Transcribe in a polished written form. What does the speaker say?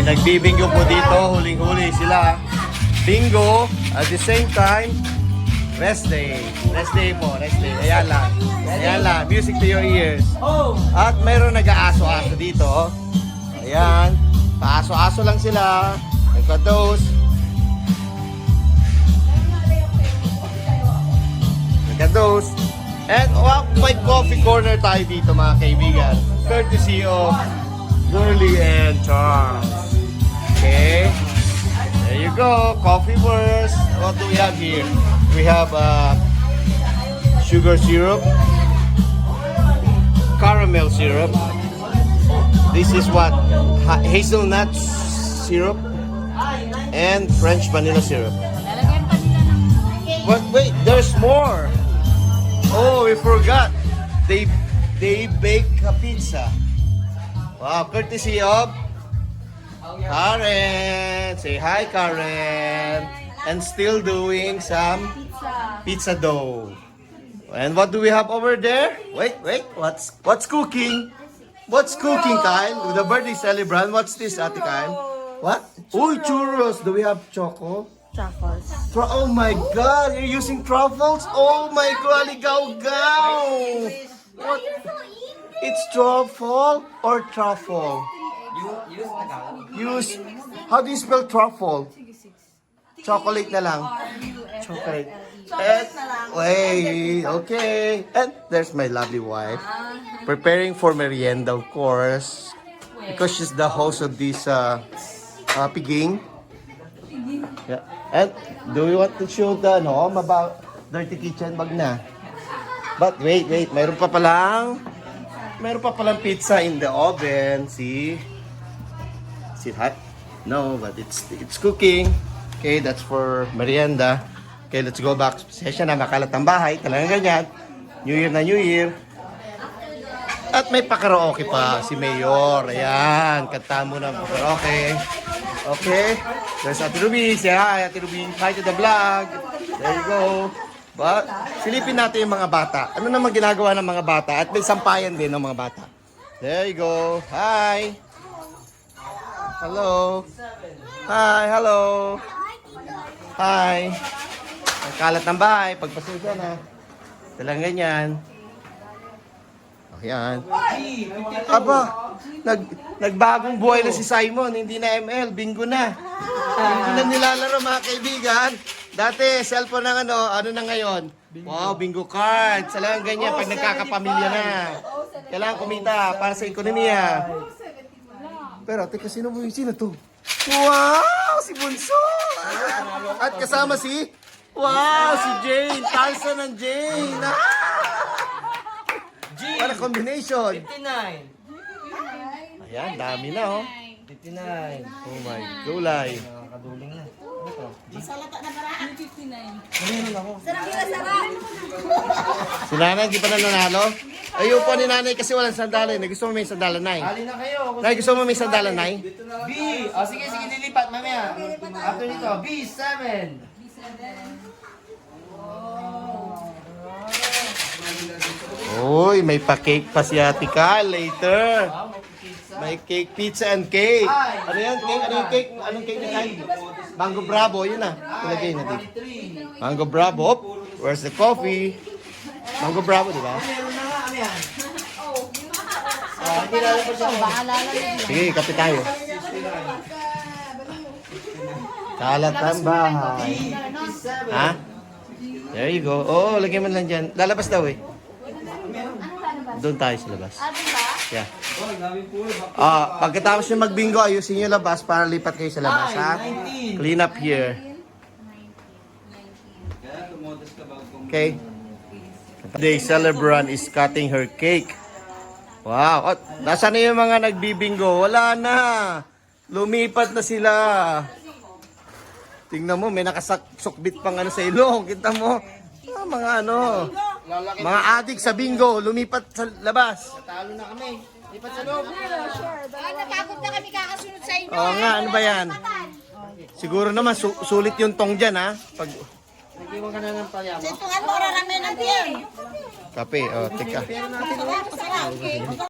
nagbibingo po dito, huling-huli sila. Bingo, at the same time, rest day. Rest day po, rest day. Ayan lang. Ayan lang, music to your ears. At mayroon nag-aaso-aso dito. Ayan, paaso-aso lang sila. Nagka-dose. Nagka-dose. And may coffee corner tayo dito mga kaibigan. Courtesy of Girly and Charms. Okay. There you go. Coffee burst. What do we have here? We have sugar syrup. Caramel syrup. This is what? Hazelnut syrup. And French vanilla syrup. But wait, there's more. Oh, we forgot. They bake a pizza. Wow, courtesy of Karen. Say hi, Karen. And still doing some pizza dough. And what do we have over there? Wait. What's cooking? What's cooking, Kyle? The birthday celebrant. What's this, Ate Kyle? What? Uy, churros. Do we have choco? Truffles. Oh my God! You're using truffles? Oh my God! Ligaw-gaw! What? It's truffle or truffle? Use. How do you spell truffle? Chocolate na lang. Chocolate. And, wait, okay. And there's my lovely wife. Preparing for merienda, of course. Because she's the host of this piging. Yeah. And do you want to show the about Dirty Kitchen? Wag na. But wait, mayroon pa palang pizza in the oven. See it hot? No, but it's cooking. Okay, that's for merienda. Okay, let's go back. Session na, makalat ang bahay. Talagang ganyan. New Year na New Year. At may pa-karaoke pa si Mayor. Ayan, kanta mo ng karaoke. Okay, there's Ate Ruby. Say hi, Ate Ruby. Hi to the vlog. There you go. But, silipin natin yung mga bata. Ano naman ginagawa ng mga bata? At may sampayan din ng mga bata. There you go. Hi. Hello. Hi, hello. Hi. Ang kalat ng bahay. Pagpasensya na. Talagang ganyan. Ayan. Aba, nagbagong buhay na si Simon. Hindi na ML, bingo na. Bingo na nilalaro mga kaibigan. Dati, cellphone ng ano na ngayon? Wow, bingo card. Talagang ganyan pag nagkakapamilya na. Kailangan kumita para sa ekonomiya. Pero, teka, sino to? Wow, si Bunso! At kasama si? Wow, si Jane. Talsa ng Jane. What a combination. 59. Ayan, dami na 59. Oh my gulay. Nakakaduling na. Ano to? Masalata na paraan. 59. Meron ako. Sarap. Si nanay, di pa na nanalo? Ayaw po ni nanay kasi walang sandalan. Gusto mo may sandalan, nay? Ali na kayo. Nay, gusto mo may sandalan, nay? B. O sige, lilipat mamaya. After nito, B7. Uy, may pa-cake pa si Ate Cal later. May cake, pizza and cake. Ano yan? Cake? Ano yung cake? Anong cake ni Cal? Mango Bravo, yun na. Ilagay natin. Mango Bravo. Oh, where's the coffee? Mango Bravo, di ba? Meron na nga, ano yan? Hindi lalabas siya. Sige, kape tayo. Kalat ang bahay. Ha? There you go. Oh, lagyan mo lang dyan. Lalabas daw eh. Doon tayo sa labas. Yeah. Pagkatapos nyo magbingo, ayusin nyo labas para lipat kayo sa labas, ha? Clean up here. Okay. The celebrant is cutting her cake. Wow. Nasaan na yung mga nagbibingo? Wala na. Lumipat na sila. Tingnan mo, may nakasukbit pang sa ilong. Kita mo. Mga mga adik sa bingo, lumipat sa labas. Talo na kami. Lipat sa loob. Napagod na kami kakasunod sa inyo. Oo nga, ano ba yan? Siguro naman, sulit yung tong dyan, ha? Pag... Nag-iwan ka na ng palyama. Ito nga, mura namin ng beer. Kape, teka. Masarap.